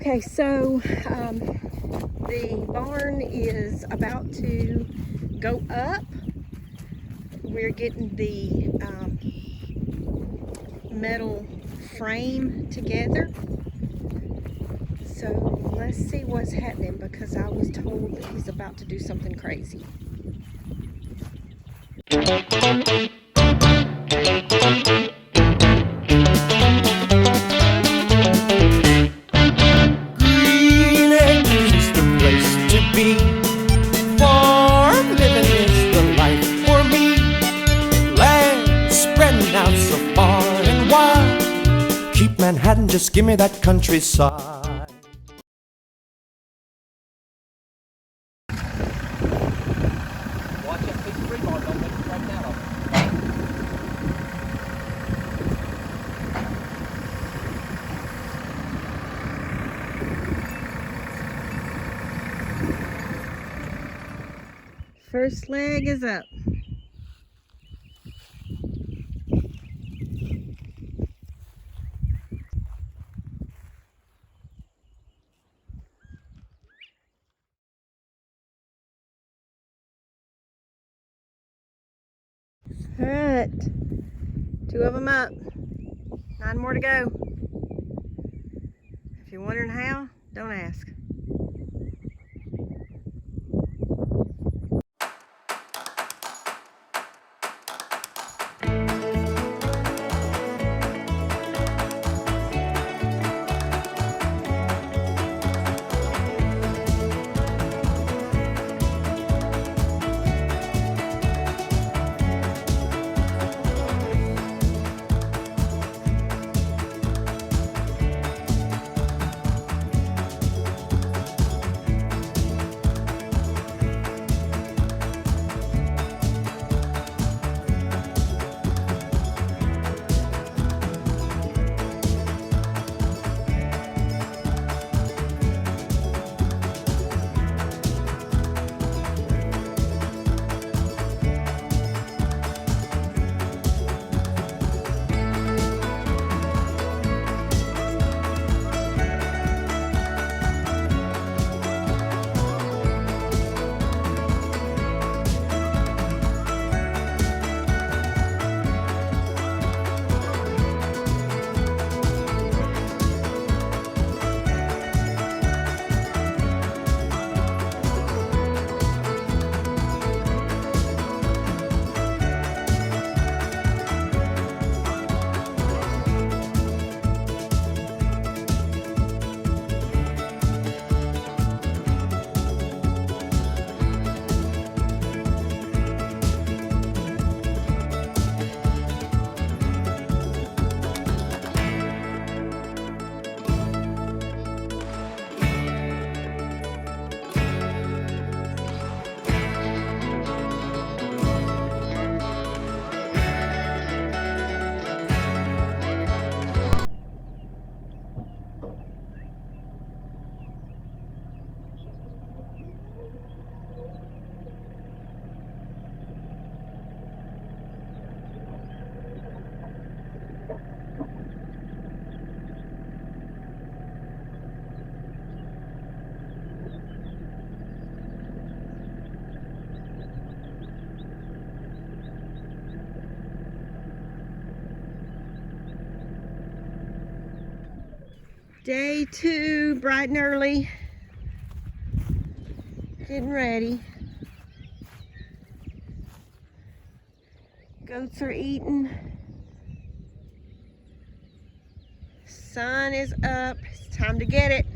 Okay, so the barn is about to go up. We're getting the metal frame together. So let's see what's happening, because I was told that he's about to do something crazy. Manhattan, just give me that countryside. Watch that piece of rebar, don't make it break out of it. First leg is up. All right, 2 of them up, 9 more to go. If you're wondering how, don't ask. Day 2, bright and early, getting ready. Goats are eating. Sun is up. It's time to get it.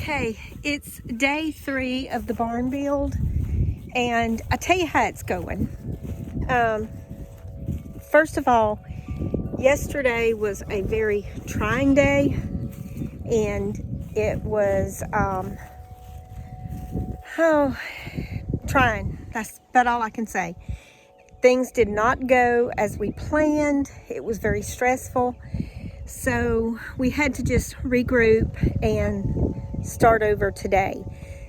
Okay, it's day 3 of the barn build, and I tell you how it's going. First of all, yesterday was a very trying day, and it was trying. That's about all I can say. Things did not go as we planned. It was very stressful. So we had to just regroup and start over today.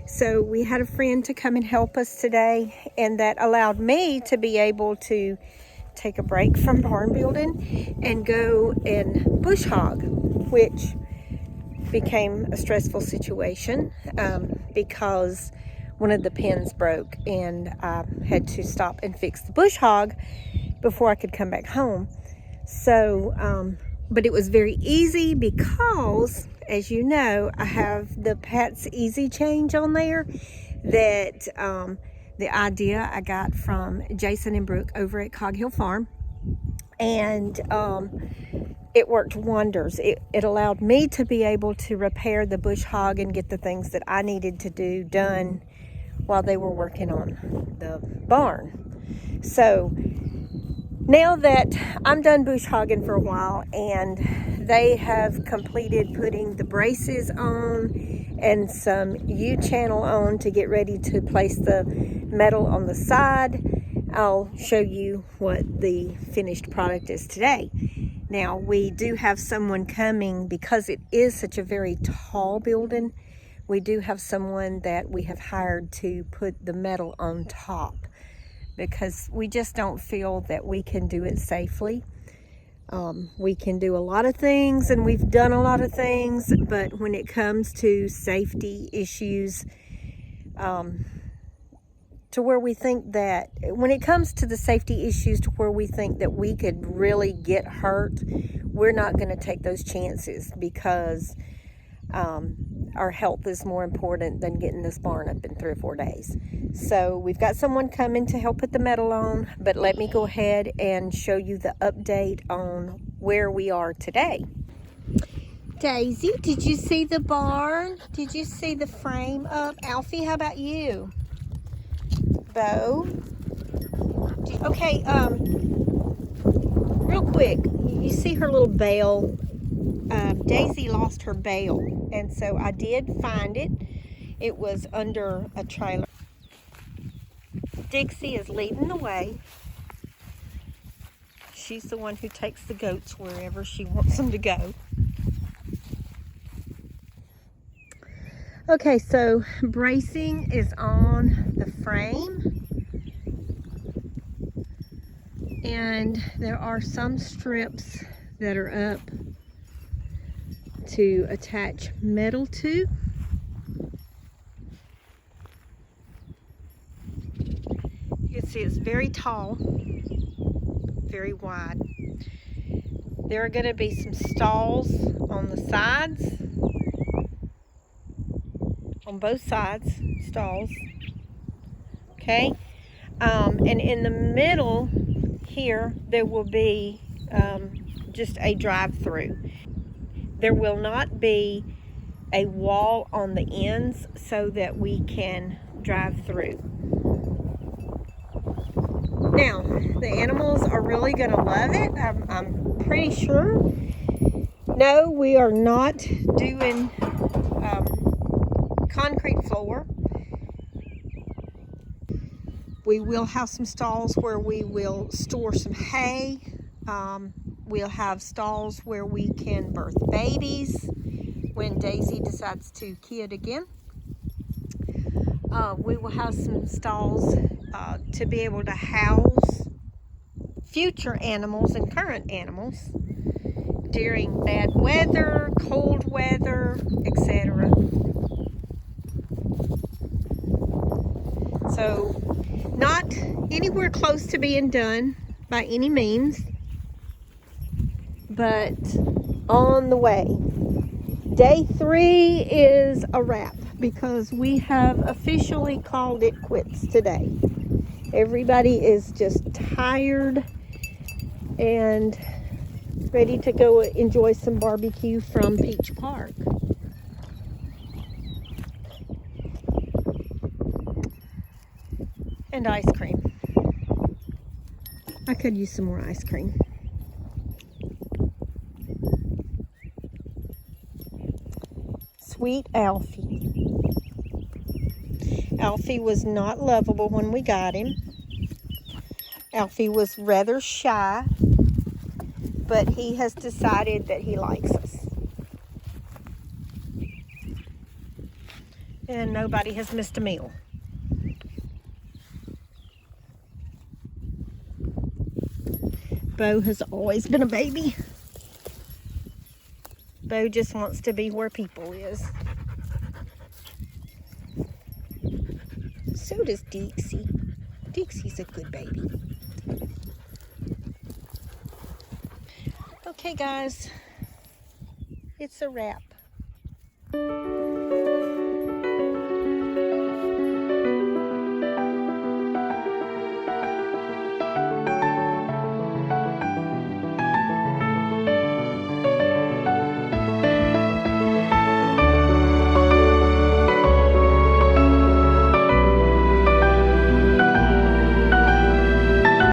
So we had a friend to come and help us today, and that allowed me to be able to take a break from barn building and go and bush hog, which became a stressful situation because one of the pins broke, and I had to stop and fix the bush hog before I could come back home. So, but it was very easy because, as you know, I have the Pat's Easy Change on there that the idea I got from Jason and Brooke over at Cog Hill Farm, and it worked wonders. It allowed me to be able to repair the bush hog and get the things that I needed to do done while they were working on the barn. So now that I'm done bush hogging for a while, and they have completed putting the braces on and some U-channel on to get ready to place the metal on the side, I'll show you what the finished product is today. Now, we do have someone coming because it is such a very tall building. We do have someone that we have hired to put the metal on top, because we just don't feel that we can do it safely. We can do a lot of things, and we've done a lot of things, but when it comes to safety issues, to where we think that, when it comes to the safety issues to where we think that we could really get hurt, we're not going to take those chances, because our health is more important than getting this barn up in 3 or 4 days. So we've got someone coming to help put the metal on, but let me go ahead and show you the update on where we are today. Daisy, did you see the barn? Did you see the frame up? Alfie, how about you? Bo? Okay, real quick, you see her little bell? Daisy lost her bell, and so I did find it. It was under a trailer. Dixie is leading the way. She's the one who takes the goats wherever she wants them to go. Okay, so bracing is on the frame, and there are some strips that are up to attach metal to. You can see it's very tall, very wide. There are going to be some stalls on the sides, on both sides, stalls. Okay, and in the middle here there will be just a drive-through. There will not be a wall on the ends so that we can drive through. Now, the animals are really going to love it. I'm pretty sure. No, we are not doing concrete floor. We will have some stalls where we will store some hay. We'll have stalls where we can birth babies when Daisy decides to kid again. We will have some stalls to be able to house future animals and current animals during bad weather, cold weather, etc. So, not anywhere close to being done by any means, but on the way. Day 3 is a wrap because we have officially called it quits today. Everybody is just tired and ready to go enjoy some barbecue from Peach Park. And ice cream. I could use some more ice cream. Sweet Alfie. Alfie was not lovable when we got him. Alfie was rather shy, but he has decided that he likes us. And nobody has missed a meal. Bo has always been a baby. Bo just wants to be where people is. So does Dixie. Dixie's a good baby. Okay, guys. It's a wrap.